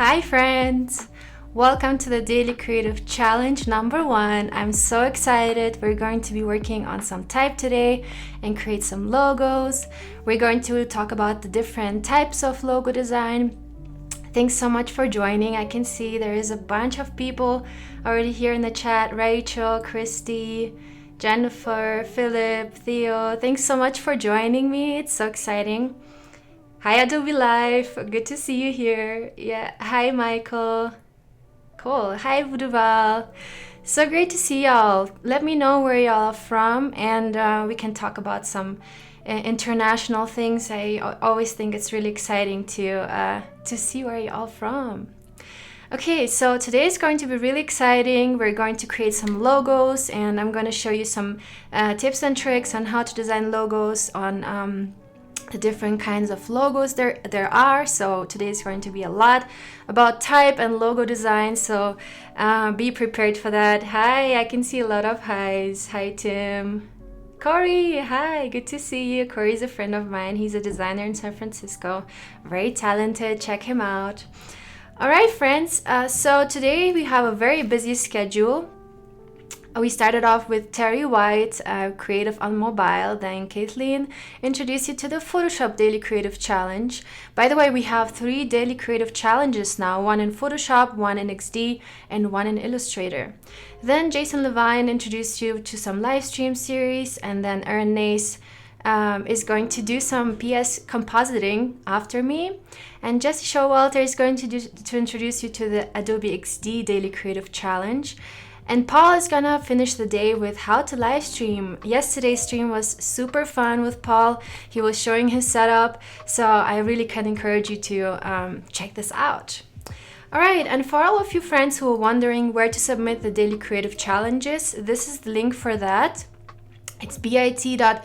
Hi friends! Welcome to the Daily Creative Challenge number 1. I'm so excited. We're going to be working on some type today and create some logos. We're going to talk about the different types of logo design. Thanks so much for joining. I can see there is a bunch of people already here in the chat. Rachel, Christy, Jennifer, Philip, Theo. Thanks so much for joining me. It's so exciting. Hi Adobe Live, good to see you here. Yeah, hi Michael. Cool. Hi Vuduval. So great to see y'all. Let me know where y'all are from, and we can talk about some international things. I always think it's really exciting to see where y'all from. Okay, so today is going to be really exciting. We're going to create some logos, and I'm going to show you some tips and tricks on how to design logos on the different kinds of logos there are. So today is going to be a lot about type and logo design, so be prepared for that. Hi, I can see a lot of highs. Hi Tim. Corey, hi, good to see you. Corey's a friend of mine. He's a designer in San Francisco, very talented. Check him out. All right friends, so today we have a very busy schedule. We started off with Terry White, Creative on Mobile. Then Kathleen introduced you to the Photoshop Daily Creative Challenge. By the way, we have 3 Daily Creative Challenges now, one in Photoshop, one in XD, and one in Illustrator. Then Jason Levine introduced you to some live stream series, and then Erin Nace is going to do some PS compositing after me. And Jesse Showalter is going to introduce you to the Adobe XD Daily Creative Challenge. And Paul is gonna finish the day with how to live stream. Yesterday's stream was super fun with Paul. He was showing his setup, so I really can encourage you to check this out. All right, and for all of you friends who are wondering where to submit the daily creative challenges, this is the link for that. It's bit.ly/AI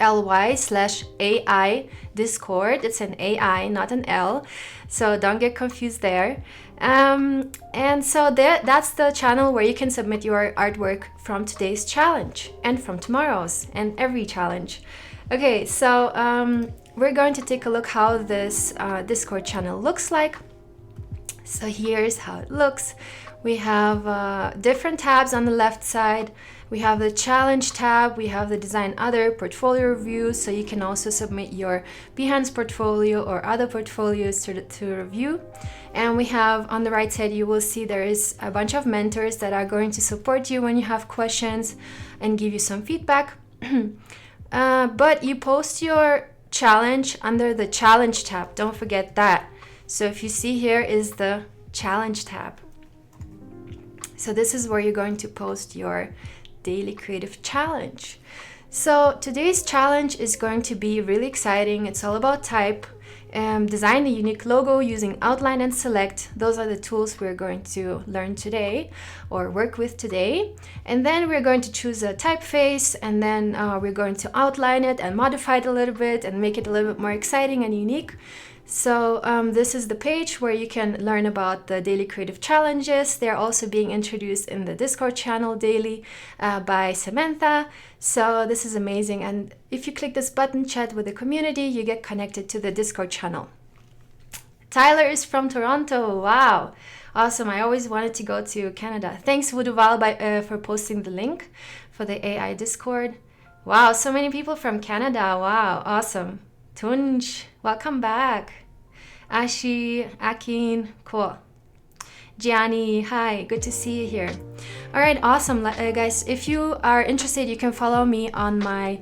Discord. It's an AI, not an L, so don't get confused there. And so that's the channel where you can submit your artwork from today's challenge and from tomorrow's and every challenge. Okay, so we're going to take a look how this Discord channel looks like. So here's how it looks. We have different tabs on the left side. We have the challenge tab, we have the design other portfolio reviews, so you can also submit your Behance portfolio or other portfolios to review. And we have on the right side, you will see there is a bunch of mentors that are going to support you when you have questions and give you some feedback. But you post your challenge under the challenge tab, don't forget that. So if you see here is the challenge tab. So this is where you're going to post your daily creative challenge. So today's challenge is going to be really exciting. It's all about type. Design a unique logo using outline and select. Those are the tools we're going to learn today or work with today. And then we're going to choose a typeface, and then we're going to outline it and modify it a little bit and make it a little bit more exciting and unique. So this is the page where you can learn about the daily creative challenges. They're also being introduced in the Discord channel daily by Samantha. So this is amazing. And if you click this button, chat with the community, you get connected to the Discord channel. Tyler is from Toronto. Wow. Awesome. I always wanted to go to Canada. Thanks, Vuduval, for posting the link for the AI Discord. Wow, so many people from Canada. Wow, awesome. Tunj, welcome back. Ashi, Akin, cool. Gianni, hi, good to see you here. All right, awesome, guys. If you are interested, you can follow me on my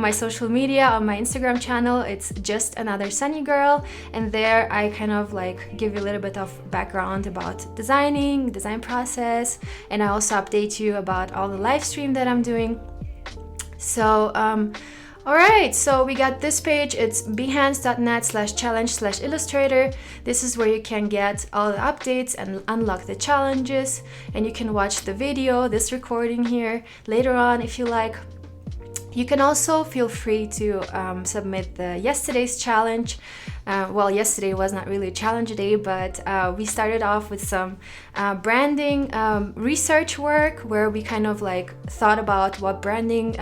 social media, on my Instagram channel. It's just another Sunny Girl, and there I kind of like give you a little bit of background about design process, and I also update you about all the live stream that I'm doing. So all right, so we got this page. It's behance.net/challenge/illustrator. This is where you can get all the updates and unlock the challenges, and you can watch the video, this recording here later on if you like. You can also feel free to submit yesterday's challenge. Well, yesterday was not really a challenge day, but we started off with some branding research work where we kind of like thought about what branding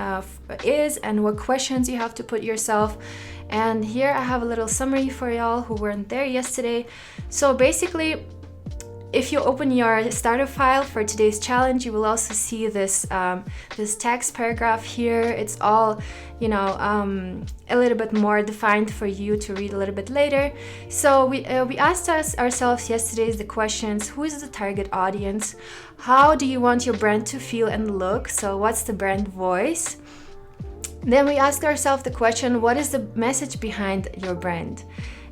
is and what questions you have to put yourself. And here I have a little summary for y'all who weren't there yesterday. So basically, if you open your starter file for today's challenge, you will also see this this text paragraph here. It's all, you know, a little bit more defined for you to read a little bit later. So we asked ourselves yesterday the questions: who is the target audience? How do you want your brand to feel and look? So what's the brand voice? Then we asked ourselves the question: what is the message behind your brand?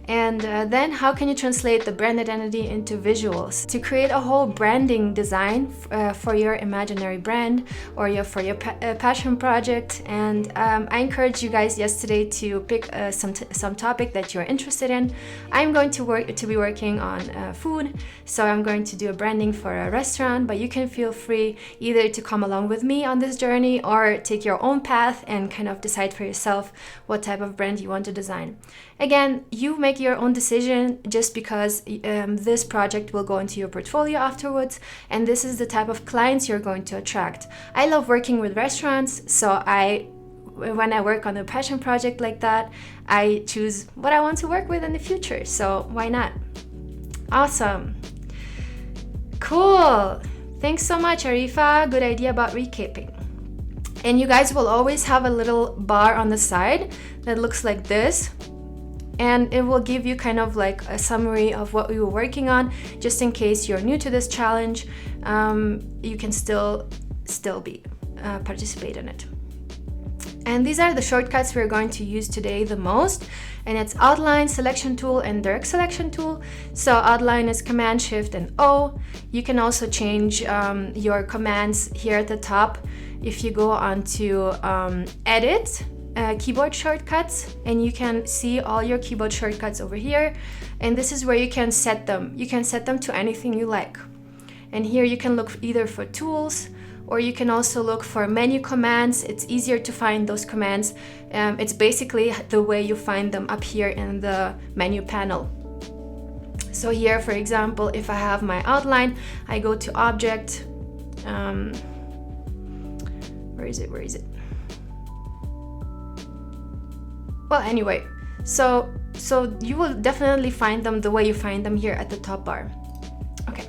And then how can you translate the brand identity into visuals to create a whole branding design for your imaginary brand or for your passion project? And I encouraged you guys yesterday to pick some topic that you're interested in. I'm going to be working on food, so I'm going to do a branding for a restaurant, but you can feel free either to come along with me on this journey or take your own path and kind of decide for yourself what type of brand you want to design. Again, you make your own decision, just because this project will go into your portfolio afterwards, and this is the type of clients you're going to attract. I love working with restaurants, so when I work on a passion project like that, I choose what I want to work with in the future, so why not? Awesome. Cool. Thanks so much, Arifa. Good idea about recapping. And you guys will always have a little bar on the side that looks like this, and it will give you kind of like a summary of what we were working on, just in case you're new to this challenge. You can still be participate in it. And these are the shortcuts we're going to use today the most, and it's Outline, Selection Tool, and Direct Selection Tool. So Outline is Command, Shift, and O. You can also change your commands here at the top if you go onto Edit, Keyboard Shortcuts, and you can see all your keyboard shortcuts over here, and this is where you can set them. You can set them to anything you like, and here you can look either for tools, or you can also look for menu commands. It's easier to find those commands. It's basically the way you find them up here in the menu panel. So here, for example, if I have my outline, I go to Object, where is it? Well, anyway, so you will definitely find them the way you find them here at the top bar. Okay.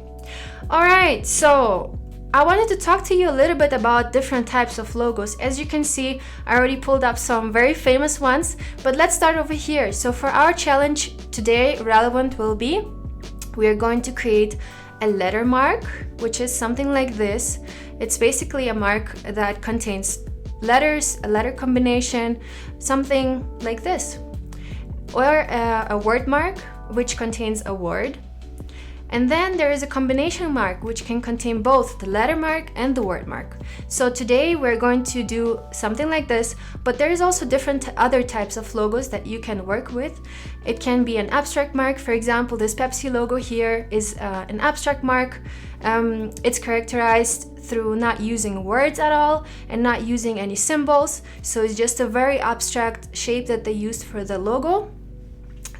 All right, so I wanted to talk to you a little bit about different types of logos. As you can see, I already pulled up some very famous ones, but let's start over here. So for our challenge today, relevant will be, we are going to create a letter mark, which is something like this. It's basically a mark that contains letters, a letter combination, something like this. Or a word mark, which contains a word. And then there is a combination mark, which can contain both the letter mark and the word mark. So today we're going to do something like this, but there is also different other types of logos that you can work with. It can be an abstract mark. For example, this Pepsi logo here is an abstract mark. It's characterized through not using words at all and not using any symbols. So it's just a very abstract shape that they used for the logo.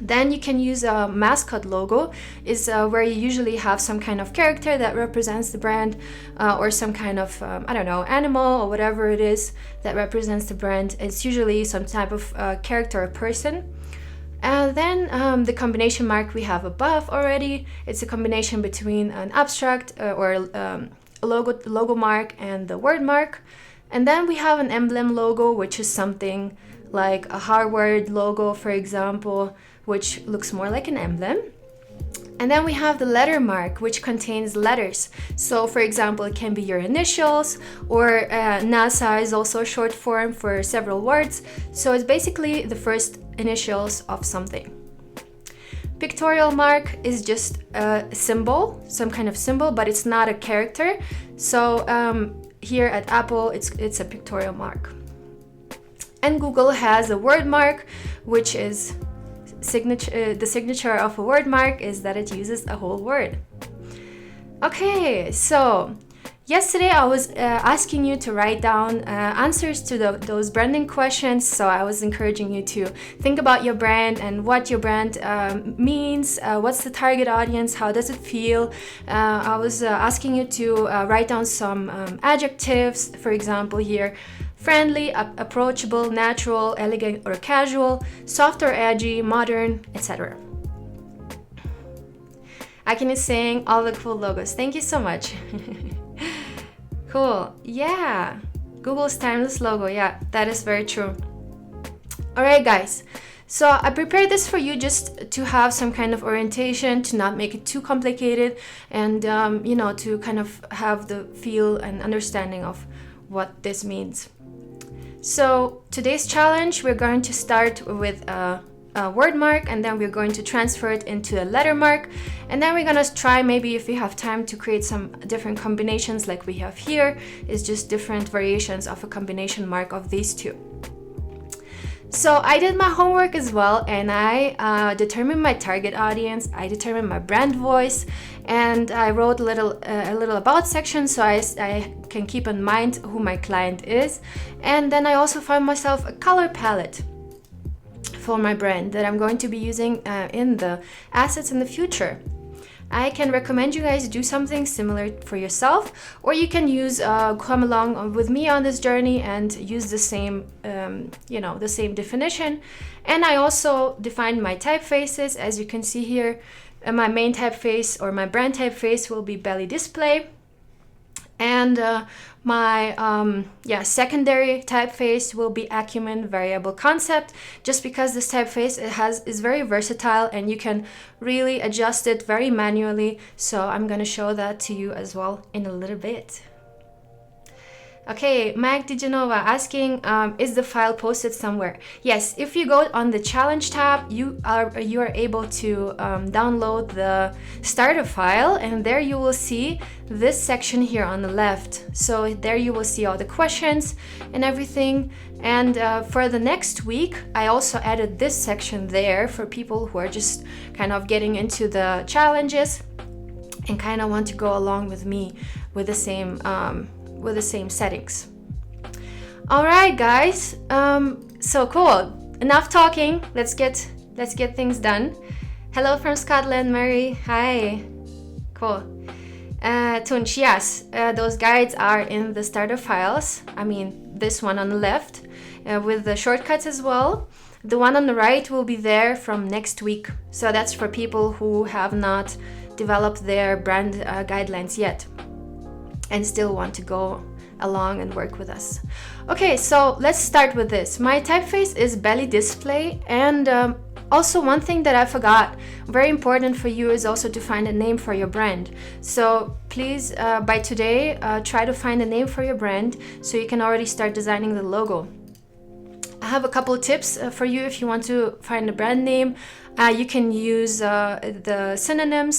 Then you can use a mascot logo, is where you usually have some kind of character that represents the brand, or some kind of, I don't know, animal or whatever it is that represents the brand. It's usually some type of character or person. And then the combination mark we have above already. It's a combination between an abstract or a logo mark and the word mark. And then we have an emblem logo, which is something like a Harvard logo, for example, which looks more like an emblem. And then we have the letter mark, which contains letters. So for example, it can be your initials, or NASA is also a short form for several words. So it's basically the first initials of something. Pictorial mark is just a symbol, some kind of symbol, but it's not a character. So here at Apple, it's a pictorial mark. And Google has a word mark, which is the signature of a word mark is that it uses a whole word. Okay, so yesterday I was asking you to write down answers to those branding questions. So I was encouraging you to think about your brand and what your brand means, what's the target audience, how does it feel. I was asking you to write down some adjectives, for example here, friendly, approachable, natural, elegant or casual, soft or edgy, modern, etc. Akin is saying all the cool logos. Thank you so much. Cool. Yeah. Google's timeless logo. Yeah, that is very true. All right, guys. So I prepared this for you just to have some kind of orientation, to not make it too complicated, and you know, to kind of have the feel and understanding of what this means. So today's challenge, we're going to start with a word mark, and then we're going to transfer it into a letter mark, and then we're going to try, maybe if we have time, to create some different combinations like we have here. It's just different variations of a combination mark of these two. So I did my homework as well, and I determined my target audience, I determined my brand voice, and I wrote a little about section so I can keep in mind who my client is. And then I also found myself a color palette for my brand that I'm going to be using in the assets in the future. I can recommend you guys do something similar for yourself, or you can use come along with me on this journey and use the same the same definition. And I also defined my typefaces. As you can see here, my main typeface or my brand typeface will be belly display, and my secondary typeface will be Acumen variable concept, just because this typeface is very versatile and you can really adjust it very manually. So I'm going to show that to you as well in a little bit. Okay, Mag Dijanova asking, is the file posted somewhere? Yes, if you go on the challenge tab, you are able to download the starter file, and there you will see this section here on the left. So there you will see all the questions and everything. And for the next week, I also added this section there for people who are just kind of getting into the challenges and kind of want to go along with me with the same settings. All right, guys. So cool. Enough talking. Let's get things done. Hello from Scotland, Mary. Hi. Cool. Tunch, yes, those guides are in the starter files. I mean, this one on the left with the shortcuts as well. The one on the right will be there from next week. So that's for people who have not developed their brand guidelines yet and still want to go along and work with us. Okay, so let's start with this. My typeface is belly display, and also one thing that I forgot, very important for you, is also to find a name for your brand. So please, by today, try to find a name for your brand so you can already start designing the logo. I have a couple of tips for you if you want to find a brand name. You can use the synonym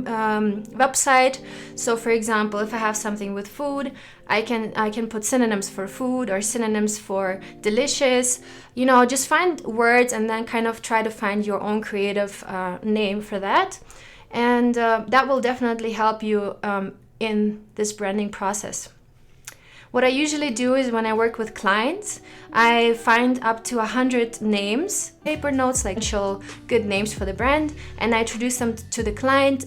website. So for example, if I have something with food, I can put synonyms for food or synonyms for delicious. You know, just find words and then kind of try to find your own creative name for that. And that will definitely help you in this branding process. What I usually do is when I work with clients, I find up to 100 names, paper notes, like good names for the brand, and I introduce them to the client,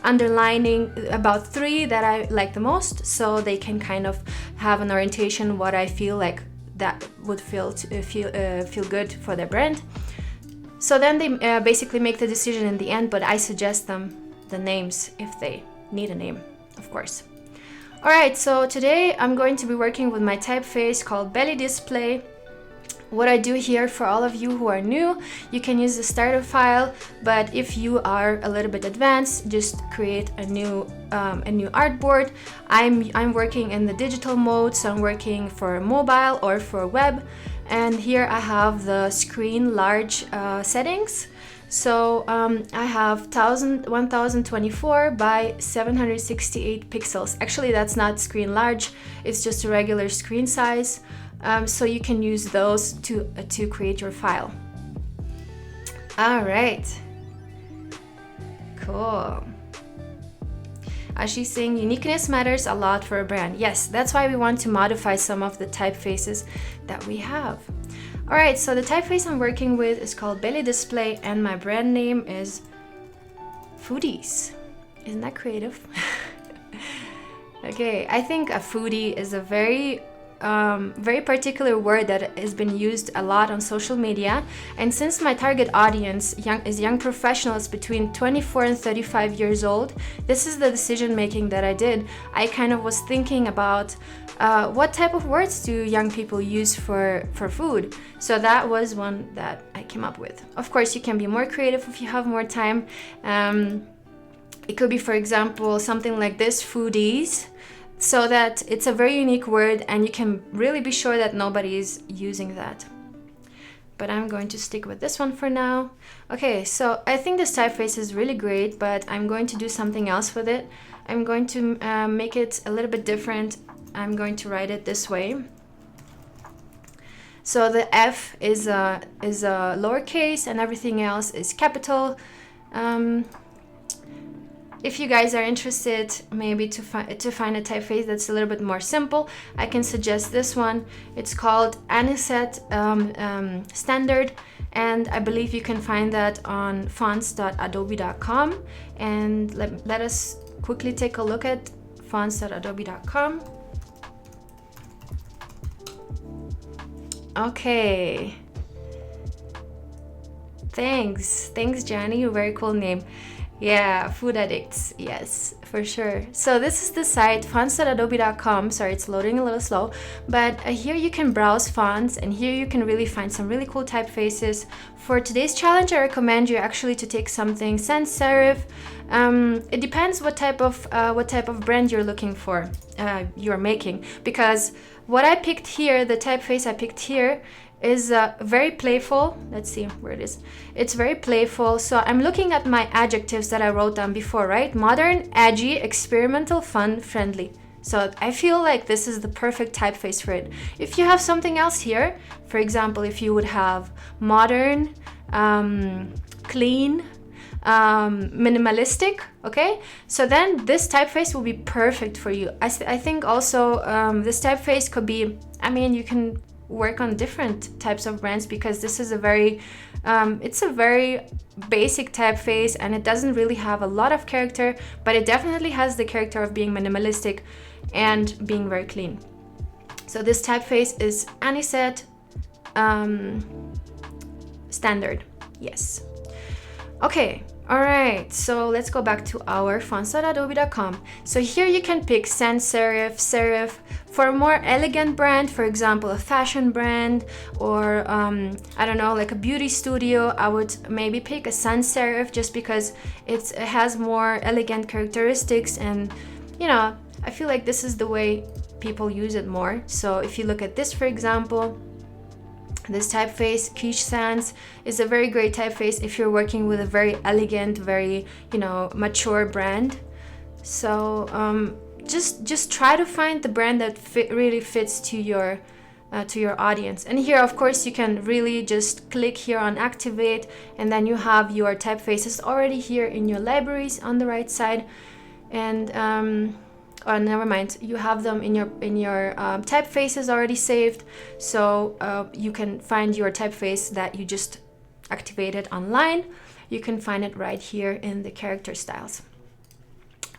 underlining about 3 that I like the most, so they can kind of have an orientation what I feel like that would feel good for their brand. So then they basically make the decision in the end, but I suggest them the names if they need a name, of course. Alright, so today I'm going to be working with my typeface called belly display. What I do here, for all of you who are new, you can use the starter file, but if you are a little bit advanced, just create a new artboard. I'm working in the digital mode, so I'm working for mobile or for web, and here I have the screen large settings. So I have 1024 by 768 pixels. Actually, that's not screen large, it's just a regular screen size. So you can use those to create your file. All right, cool. She's saying uniqueness matters a lot for a brand. Yes, that's why we want to modify some of the typefaces that we have. Alright, so the typeface I'm working with is called Belly Display, and my brand name is Foodies. Isn't that creative? Okay, I think a foodie is a very very particular word that has been used a lot on social media. And since my target audience is young professionals between 24 and 35 years old, this is the decision making that I did. I kind of was thinking about what type of words do young people use for food? So that was one that I came up with. Of course, you can be more creative if you have more time. It could be, for example, something like this, foodies, so that it's a very unique word and you can really be sure that nobody is using that. But I'm going to stick with this one for now. Okay, so I think this typeface is really great, but I'm going to do something else with it. I'm going to make it a little bit different. I'm going to write it this way. So the F is a lowercase and everything else is capital. If you guys are interested maybe to find a typeface that's a little bit more simple, I can suggest this one. It's called Anisette Standard, and I believe you can find that on fonts.adobe.com. And let us quickly take a look at fonts.adobe.com. Okay. Thanks, Johnny. Very cool name. Yeah, food addicts. Yes, for sure. So this is the site, fonts.adobe.com. Sorry, it's loading a little slow. But here you can browse fonts, and here you can really find some really cool typefaces. For today's challenge, I recommend you actually to take something sans serif. It depends what type of brand you're looking for, you're making. Because what I picked here, the typeface I picked here, is very playful. Let's see where it is. It's very playful. So I'm looking at my adjectives that I wrote down before, right? Modern, edgy, experimental, fun, friendly. So I feel like this is the perfect typeface for it. If you have something else here, for example, if you would have modern, clean, minimalistic, okay, so then this typeface will be perfect for you. I think also this typeface could be, I mean, you can work on different types of brands, because this is a very it's a very basic typeface and it doesn't really have a lot of character, but it definitely has the character of being minimalistic and being very clean. So this typeface is Anisette Standard. Yes. Okay. All right, so let's go back to our fonts.adobe.com. So here you can pick sans serif, serif. For a more elegant brand, for example, a fashion brand, or I don't know, like a beauty studio, I would maybe pick a sans serif just because it has more elegant characteristics, and you know, I feel like this is the way people use it more. So if you look at this, for example, this typeface, Quiche Sans, is a very great typeface if you're working with a very elegant, very, you know, mature brand. So just try to find the brand that really fits to your audience. And here, of course, you can really just click here on activate, and then you have your typefaces already here in your libraries on the right side. And oh, never mind, you have them in your typefaces already saved, so you can find your typeface that you just activated online. You can find it right here in the character styles.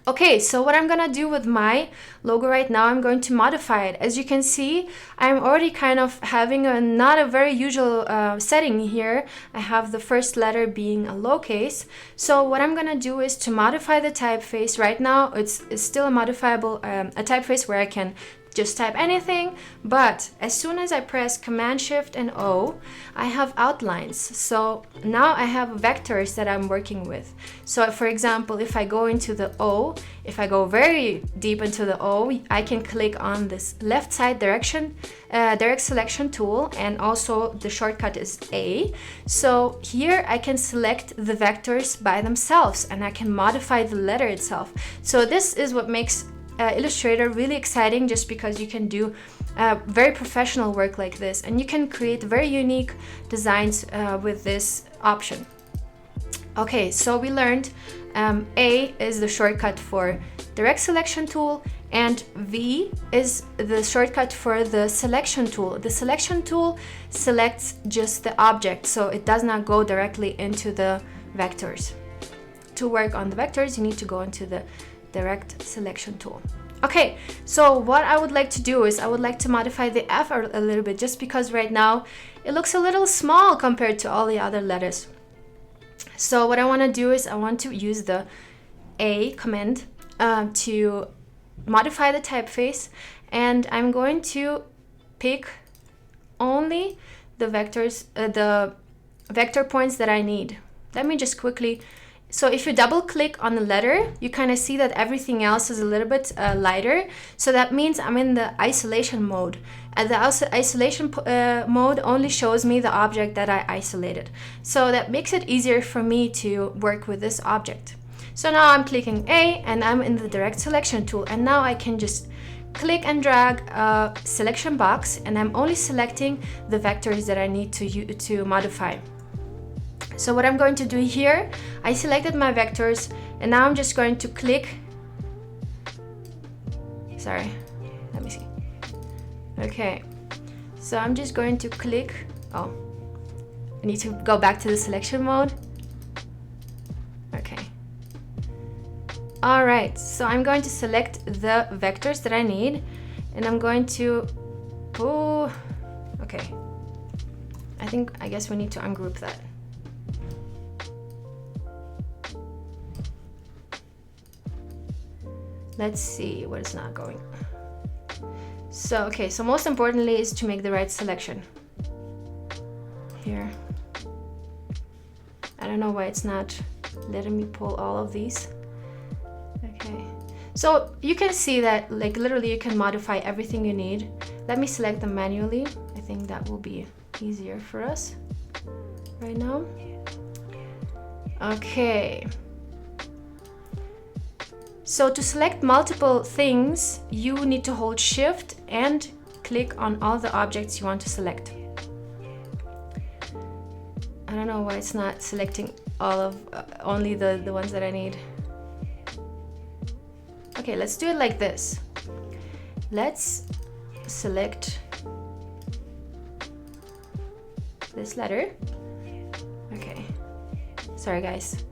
Okay, so what I'm gonna do with my logo right now, I'm going to modify it. As you can see, I'm already kind of having not a very usual setting here. I have the first letter being a lowercase. So what I'm gonna do is to modify the typeface. Right now, it's still a modifiable a typeface where I can just type anything, but as soon as I press Command Shift and O, I have outlines. So now I have vectors that I'm working with. So for example, if I go into the O, if I go very deep into the O, I can click on this left side direct selection tool, and also the shortcut is A. So here I can select the vectors by themselves, and I can modify the letter itself. So this is what makes Illustrator really exciting, just because you can do very professional work like this, and you can create very unique designs with this option. Okay, so we learned A is the shortcut for direct selection tool, and V is the shortcut for the selection tool. The selection tool selects just the object, so it does not go directly into the vectors. To work on the vectors, you need to go into the direct selection tool. Okay, so what I would like to do is I would like to modify the F a little bit, just because right now it looks a little small compared to all the other letters. So what I want to do is I want to use the A command to modify the typeface, and I'm going to pick only the vectors, the vector points that I need. Let me just quickly. So if you double click on the letter, you kind of see that everything else is a little bit lighter. So that means I'm in the isolation mode. And the isolation mode only shows me the object that I isolated. So that makes it easier for me to work with this object. So now I'm clicking A and I'm in the direct selection tool. And now I can just click and drag a selection box, and I'm only selecting the vectors that I need to modify. So what I'm going to do here, I selected my vectors, and now I'm just going to click. Sorry, let me see. Okay, so I'm just going to click. Oh, I need to go back to the selection mode. Okay. All right, so I'm going to select the vectors that I need, and I'm going to, okay. I guess we need to ungroup that. Let's see what is not going. So, okay, so most importantly is to make the right selection. Here. I don't know why it's not letting me pull all of these. Okay, so you can see that like literally you can modify everything you need. Let me select them manually. I think that will be easier for us right now. Okay. So to select multiple things, you need to hold Shift and click on all the objects you want to select. I don't know why it's not selecting all of only the ones that I need. Okay, let's do it like this. Let's select this letter. Okay, sorry guys.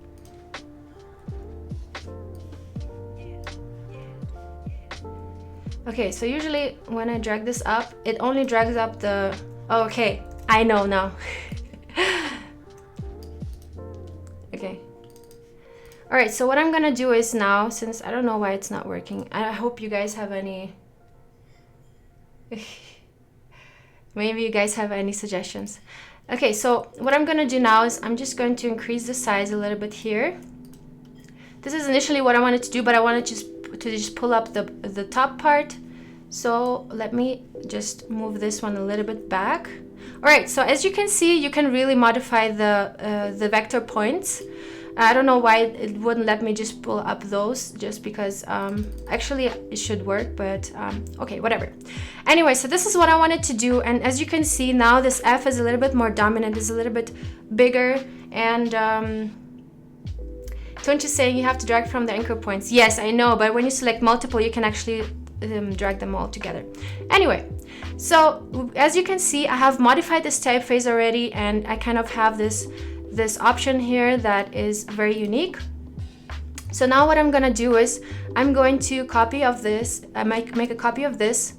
Okay, so usually when I drag this up, it only drags up the, oh, okay, I know now. Okay. All right, so what I'm gonna do is now, since I don't know why it's not working, I hope you guys have any, maybe you guys have any suggestions. Okay, so what I'm gonna do now is I'm just going to increase the size a little bit here. This is initially what I wanted to do, but I wanted to just pull up the top part. So let me just move this one a little bit back. All right, so as you can see, you can really modify the vector points. I don't know why it wouldn't let me just pull up those, just because actually it should work, but okay, whatever. Anyway, so this is what I wanted to do, and as you can see now, this F is a little bit more dominant, is a little bit bigger, and don't you saying you have to drag from the anchor points? Yes, I know, but when you select multiple, you can actually drag them all together. Anyway, so as you can see, I have modified this typeface already, and I kind of have this option here that is very unique. So now what I'm gonna do is I'm going to copy of this, make a copy of this.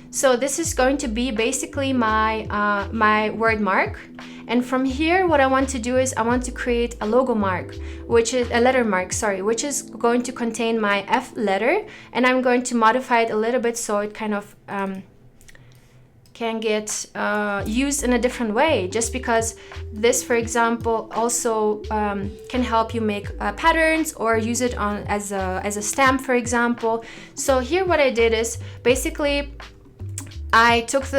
So this is going to be basically my my word mark, and from here what I want to do is I want to create a logo mark, which is a letter mark, sorry, which is going to contain my F letter, and I'm going to modify it a little bit so it kind of can get used in a different way, just because this, for example, also can help you make patterns or use it on as a stamp, for example. So here what I did is basically I took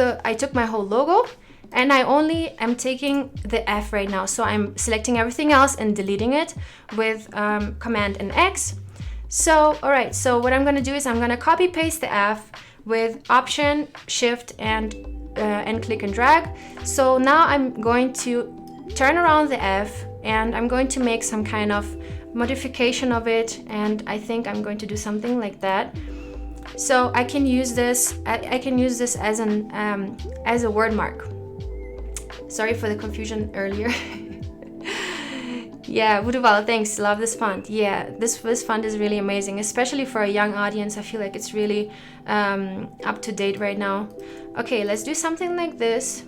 my whole logo, and I only am taking the F right now. So I'm selecting everything else and deleting it with Command and X. So all right, so what I'm gonna do is I'm gonna copy paste the F with Option, Shift, and click and drag. So now I'm going to turn around the F, and I'm going to make some kind of modification of it, and I think I'm going to do something like that. So I can use this. I can use this as as a word mark. Sorry for the confusion earlier. Yeah, Voodooval, thanks. Love this font. Yeah, this font is really amazing, especially for a young audience. I feel like it's really up to date right now. Okay, let's do something like this,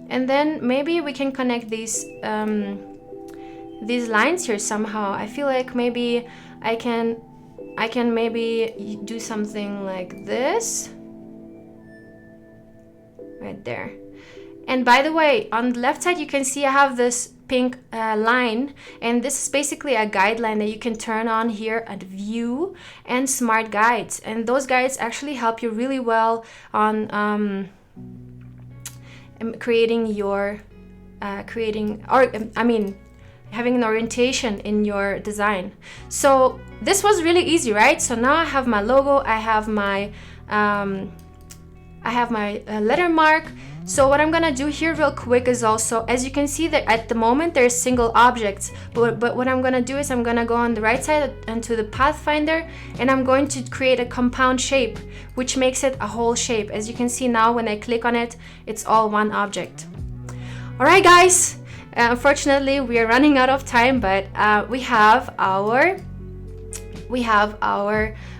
and then maybe we can connect these lines here somehow. I feel like maybe I can maybe do something like this right there. And by the way, on the left side you can see I have this pink line, and this is basically a guideline that you can turn on here at View and Smart Guides, and those guides actually help you really well on creating your having an orientation in your design. So this was really easy, right? So now I have my logo, I have my letter mark. So what I'm gonna do here real quick is also, as you can see that at the moment there's single objects, but what I'm gonna do is I'm gonna go on the right side and to the Pathfinder, and I'm going to create a compound shape, which makes it a whole shape. As you can see now, when I click on it, it's all one object. All right, guys. Unfortunately, we are running out of time, but we have our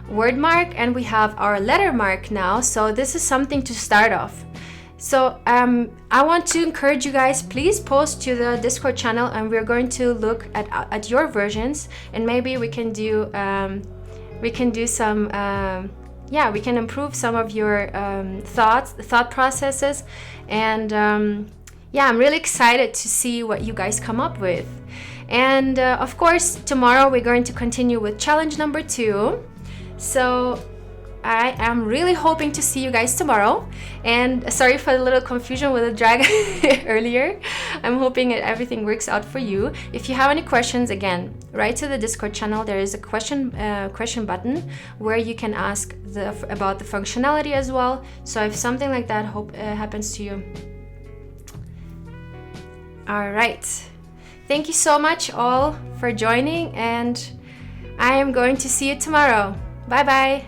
word mark and we have our letter mark now. So this is something to start off. So I want to encourage you guys, please post to the Discord channel, and we're going to look at your versions, and maybe we can do some we can improve some of your thought processes, and I'm really excited to see what you guys come up with. And of course, tomorrow we're going to continue with challenge number 2. So I am really hoping to see you guys tomorrow. And sorry for the little confusion with the drag earlier. I'm hoping that everything works out for you. If you have any questions, again, write to the Discord channel. There is a question button where you can ask about the functionality as well. So if something like that happens to you. All right. Thank you so much all for joining, and I am going to see you tomorrow. Bye bye.